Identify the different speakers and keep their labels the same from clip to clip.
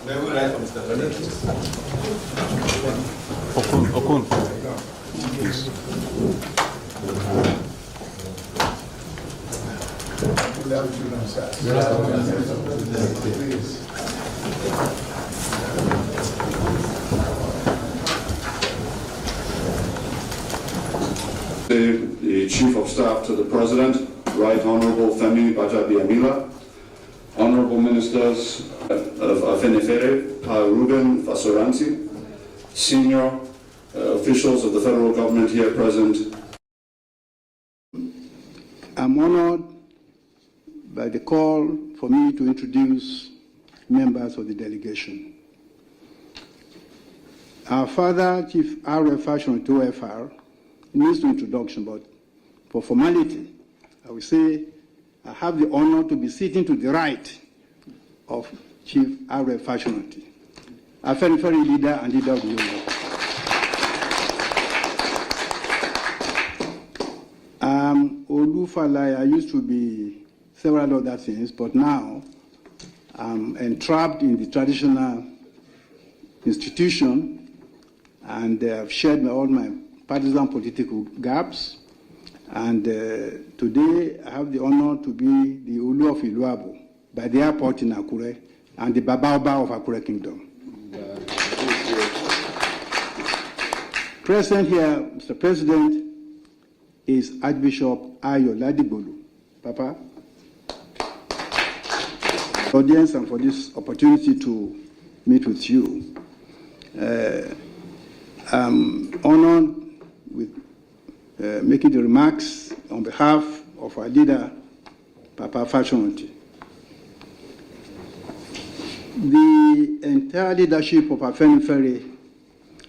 Speaker 1: May we rise for Mr. President?
Speaker 2: Okun. Please.
Speaker 3: The Chief of Staff to the President, Right Honorable Femi Bajabiamila, Honorable Ministers of Afenifere, Ruben Fasoranti, senior officials of the federal government here present.
Speaker 4: I'm honored by the call for me to introduce members of the delegation. Our father, Chief R.F. Fashion to OFR, needs no introduction, but for formality, I will say I have the honor to be sitting to the right of Chief R.F. Fashionati, Afenifere leader and leader of the Union. Olufalai, I used to be several other things, but now I'm entrapped in the traditional institution, and I've shared all my partisan political gaps. And today I have the honor to be the Olu of Iluabo by the airport in Akure and the Babaoba of Akure Kingdom. Present here, Mr. President, is Archbishop Ayo Ladibolu. Papa, audience, and for this opportunity to meet with you. I'm honored with making the remarks on behalf of our leader, Papa Fashionati. The entire leadership of Afenifere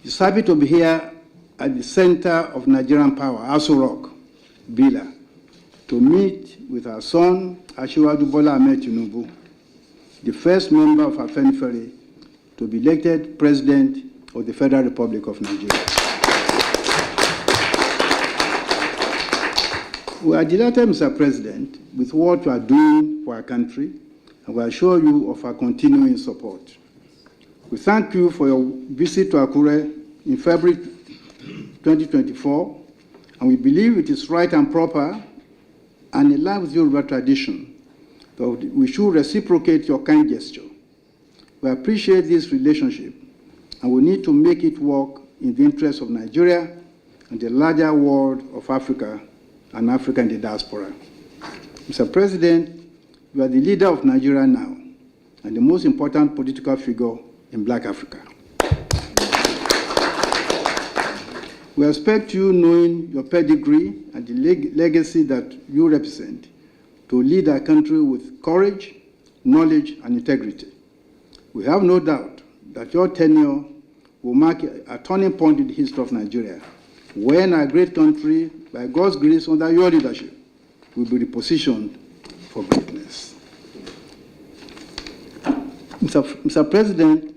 Speaker 4: is happy to be here at the center of Nigerian power, Aso Rock, Bila, to meet with our son, Asiwaju Bola Tinubu, the first member of Afenifere to be elected President of the Federal Republic of Nigeria. We are delighted, Mr. President, with what you are doing for our country, and we assure you of our continuing support. We thank you for your visit to Akure in February 2024, and we believe it is right and proper and in line with Yoruba tradition that we should reciprocate your kind gesture. We appreciate this relationship, and we need to make it work in the interest of Nigeria and the larger world of Africa and Africa in the diaspora. Mr. President, you are the leader of Nigeria now and the most important political figure in Black Africa. We expect you, knowing your pedigree and the legacy that you represent, to lead our country with courage, knowledge, and integrity. We have no doubt that your tenure will mark a turning point in the history of Nigeria, when our great country, by God's grace, under your leadership, will be repositioned for greatness. Mr. President,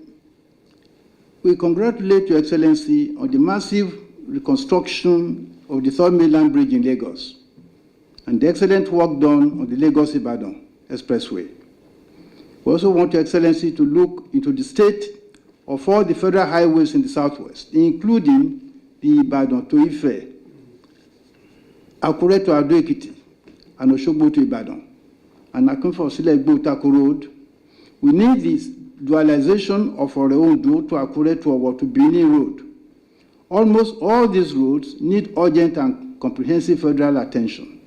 Speaker 4: we congratulate Your Excellency on the massive reconstruction of the Third Mainland Bridge in Lagos and the excellent work done on the Lagos-Ibadan Expressway. We also want Your Excellency to look into the state of all the federal highways in the southwest, including the Ibadan to Ife, Akure to Ado-Ekiti, and Osogbo to Ibadan, and Akinfo-Sile-Igbo-Tako Road. We need this dualization of Ore-Ondo to Akure to Owo to Benin Road. Almost all these roads need urgent and comprehensive federal attention.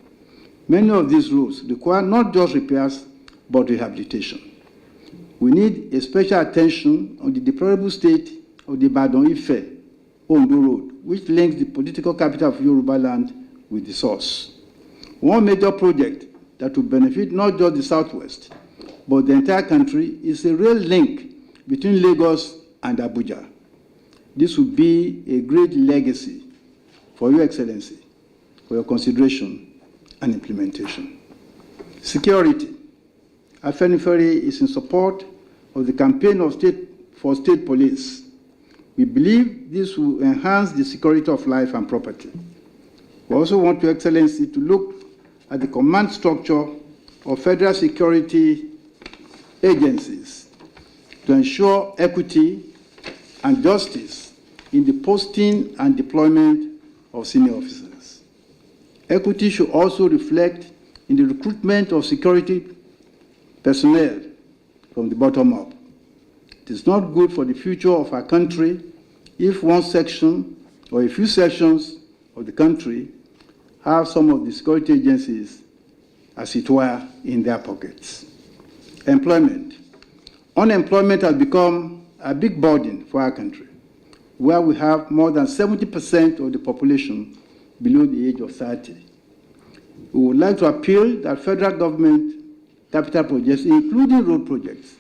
Speaker 4: Many of these roads require not just repairs, but rehabilitation. We need a special attention on the deplorable state of the Ibadan-Ife Ondo Road, which links the political capital of Yoruba land with the source. One major project that will benefit not just the southwest, but the entire country is a real link between Lagos and Abuja. This will be a great legacy for Your Excellency, for your consideration and implementation. Security. Afenifere is in support of the campaign for state police. We believe this will enhance the security of life and property. We also want Your Excellency to look at the command structure of federal security agencies to ensure equity and justice in the posting and deployment of senior officers. Equity should also reflect in the recruitment of security personnel from the bottom up. It is not good for the future of our country if one section or a few sections of the country have some of the security agencies, as it were, in their pockets. Employment. Unemployment has become a big burden for our country, where we have more than 70% of the population below the age of 30. We would like to appeal that federal government capital projects, including road projects,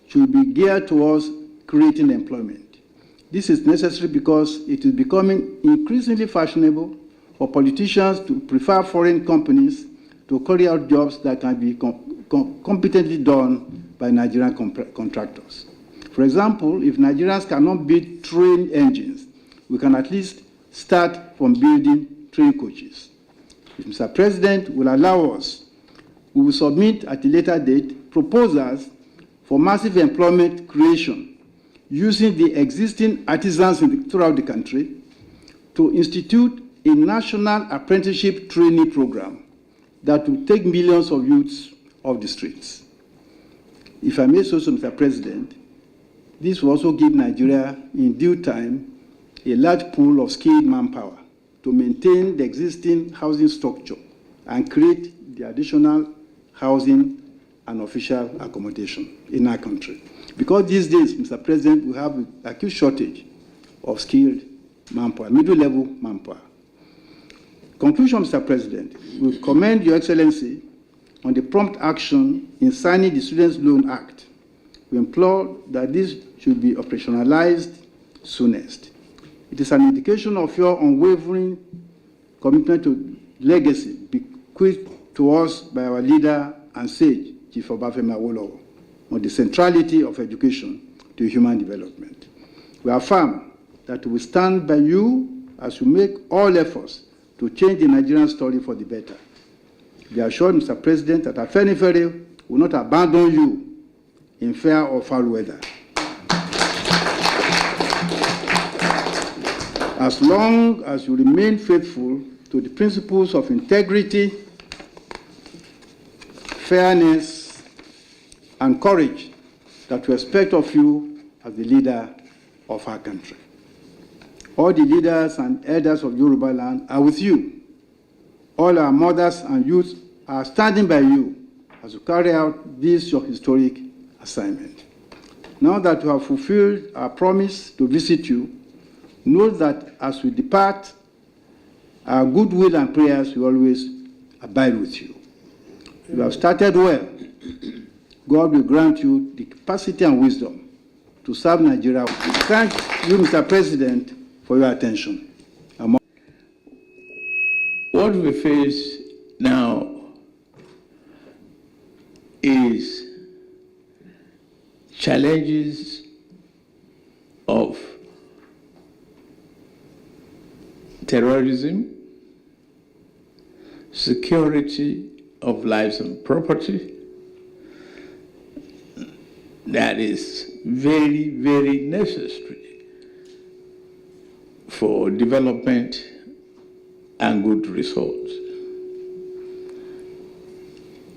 Speaker 4: should be geared towards creating employment. This is necessary because it is becoming increasingly fashionable for politicians to prefer foreign companies to carry out jobs that can be competently done by Nigerian contractors. For example, if Nigerians cannot build train engines, we can at least start from building train coaches. If Mr. President will allow us, we will submit at a later date proposals for massive employment creation using the existing artisans throughout the country to institute a national apprenticeship training program that will take millions of youths off the streets. If I may say so, Mr. President, this will also give Nigeria in due time a large pool of skilled manpower to maintain the existing housing structure and create the additional housing and official accommodation in our country. Because these days, Mr. President, we have an acute shortage of skilled manpower, middle-level manpower. Conclusion, Mr. President, we commend Your Excellency on the prompt action in signing the Students' Loan Act. We implore that this should be operationalized soonest. It is an indication of your unwavering commitment to legacy bequeathed to us by our leader and sage, Chief Obafemi Awolowo, on the centrality of education to human development. We affirm that we stand by you as we make all efforts to change the Nigerian story for the better. Be assured, Mr. President, that Afenifere will not abandon you in fair or foul weather. As long as you remain faithful to the principles of integrity, fairness, and courage that we expect of you as the leader of our country. All the leaders and elders of Yoruba land are with you. All our mothers and youth are standing by you as you carry out this your historic assignment. Now that we have fulfilled our promise to visit you, note that as we depart, our goodwill and prayers will always abide with you. You have started well. God will grant you the capacity and wisdom to serve Nigeria. Thank you, Mr. President, for your attention.
Speaker 1: What we face now is challenges of terrorism, security of lives and property, that is very, very necessary for development and good results.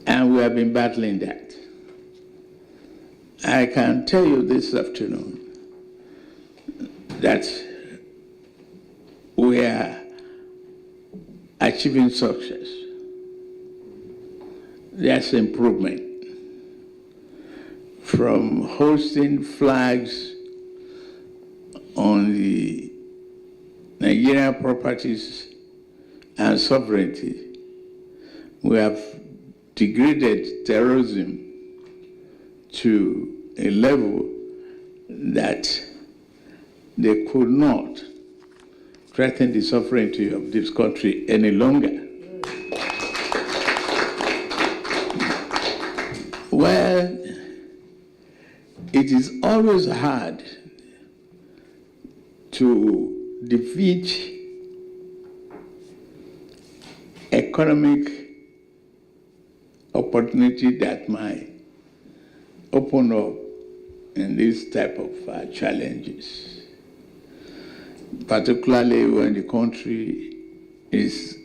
Speaker 1: And we have been battling that. I can tell you this afternoon that we are achieving success. There's improvement. From hosting flags on the Nigerian properties and sovereignty, we have degraded terrorism to a level that they could not threaten the sovereignty of this country any longer. Well, it is always hard to defeat economic opportunity that might open up in this type of challenges, particularly when the country is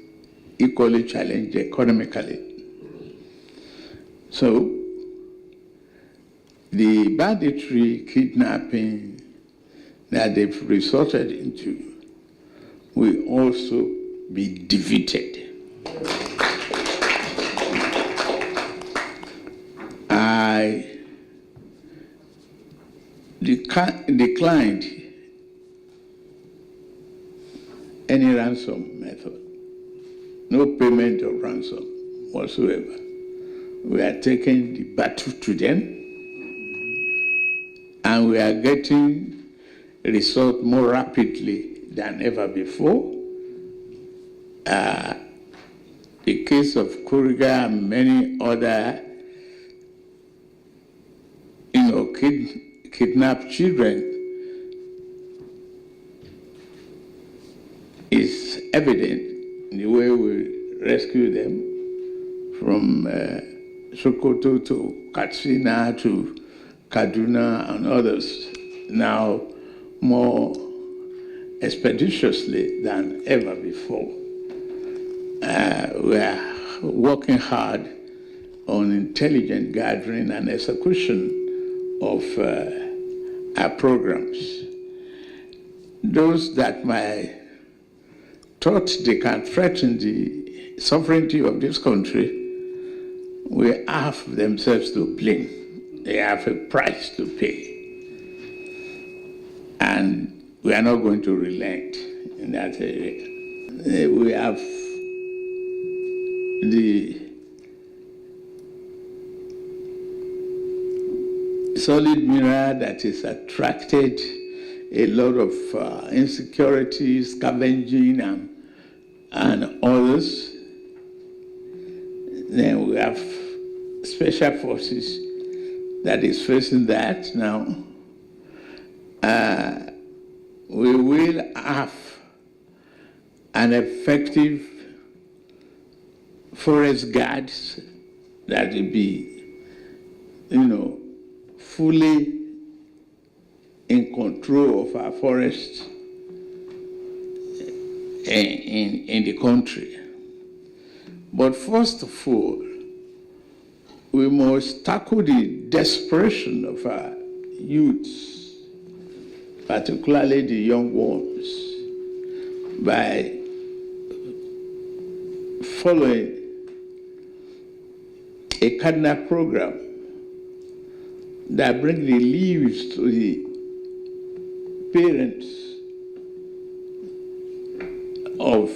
Speaker 1: equally challenged economically. So, the banditry kidnapping that they've resorted into will also be defeated. I declined any ransom method, no payment of ransom whatsoever. We are taking the battle to them, and we are getting result more rapidly than ever before. The case of Kuriga and many other, kidnapped children is evident in the way we rescue them from Sokoto to Katsina to Kaduna and others, now more expeditiously than ever before. We are working hard on intelligent gathering and execution of our programs. Those that thought they can threaten the sovereignty of this country will have themselves to blame. They have a price to pay. And we are not going to relent in that area. We have the solid mirror that has attracted a lot of insecurity, scavenging, and others. Then we have special forces that is facing that now. We will have an effective forest guards that will be, fully in control of our forests in the country. But first of all, we must tackle the desperation of our youths, particularly the young ones, by following a cardinal program that brings relief to the parents of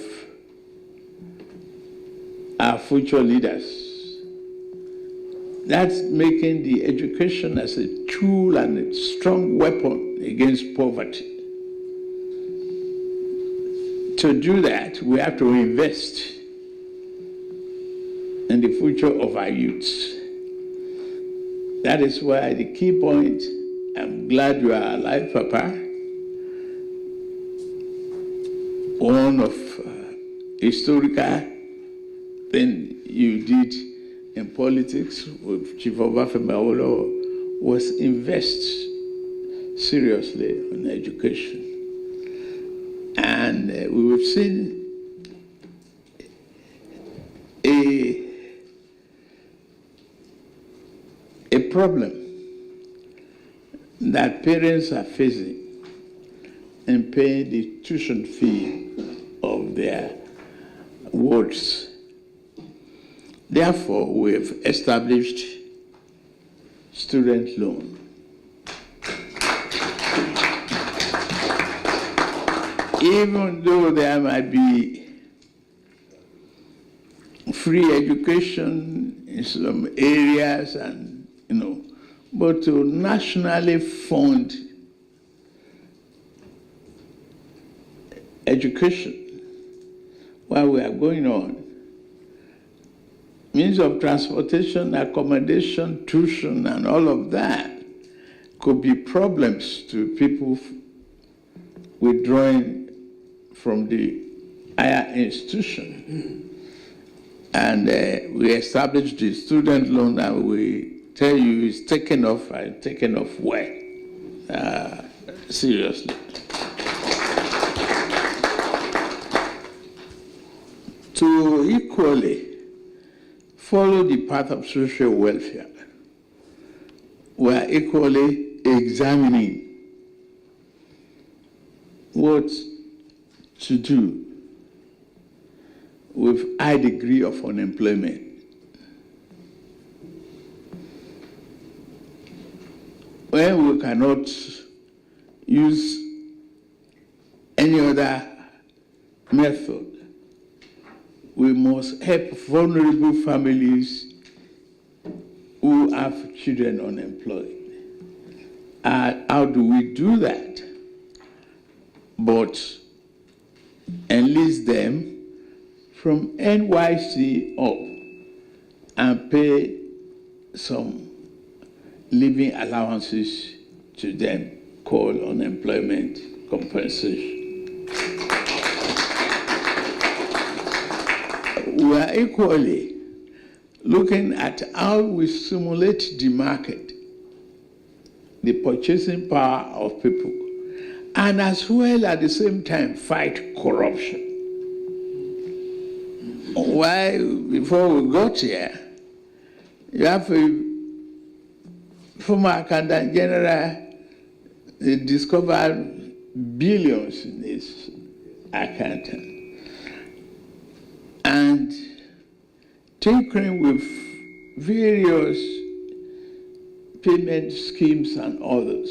Speaker 1: our future leaders. That's making the education as a tool and a strong weapon against poverty. To do that, we have to invest in the future of our youths. That is why the key point, I'm glad you are alive, Papa. One of historical thing you did in politics with Chief of Afenifere was invest seriously in education. And we've seen a problem that parents are facing in paying the tuition fee of their wards. Therefore, we have established student loan. Even though there might be free education in some areas and, but to nationally fund education while we are going on, means of transportation, accommodation, tuition, and all of that could be problems to people withdrawing from the higher institution. And we established the student loan, and we tell you it's taken off and taken off well. seriously. To equally follow the path of social welfare, we are equally examining what to do with high degree of unemployment. When we cannot use any other method, we must help vulnerable families who have children unemployed. How do we do that? But enlist them from NYC up and pay some living allowances to them called unemployment compensation. We are equally looking at how we stimulate the market, the purchasing power of people, and as well at the same time fight corruption. Why, before we got here, you have a former accountant general discovered billions in his accountant. And tinkering with various payment schemes and others.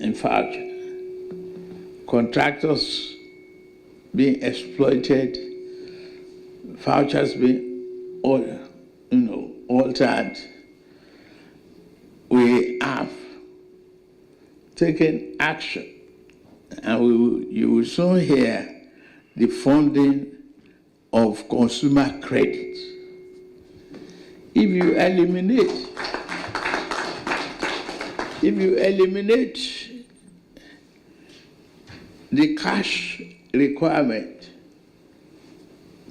Speaker 1: In fact, contractors being exploited, vouchers being altered. We have taken action, and you will soon hear the funding of consumer credit. If you eliminate the cash requirement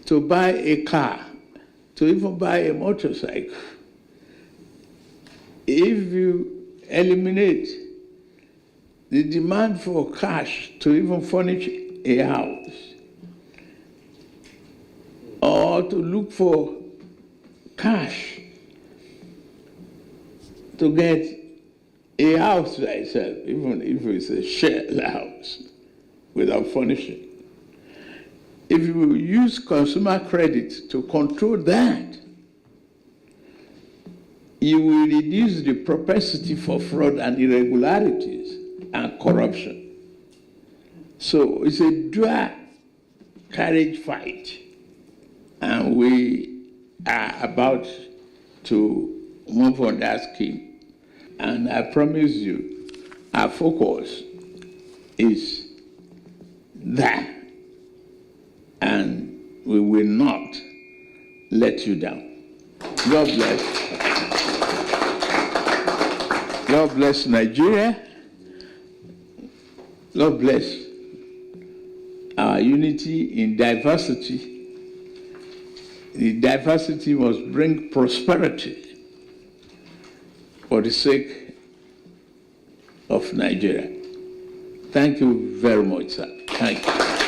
Speaker 1: to buy a car, to even buy a motorcycle, if you eliminate the demand for cash to even furnish a house, or to look for cash to get a house by itself, even if it's a shell house without furnishing. If you use consumer credit to control that, you will reduce the propensity for fraud and irregularities and corruption. So it's a dual carriage fight. And we are about to move on that scheme. And I promise you, our focus is that. And we will not let you down. God bless. God bless Nigeria. God bless our unity in diversity. The diversity must bring prosperity for the sake of Nigeria. Thank you very much, sir. Thank you.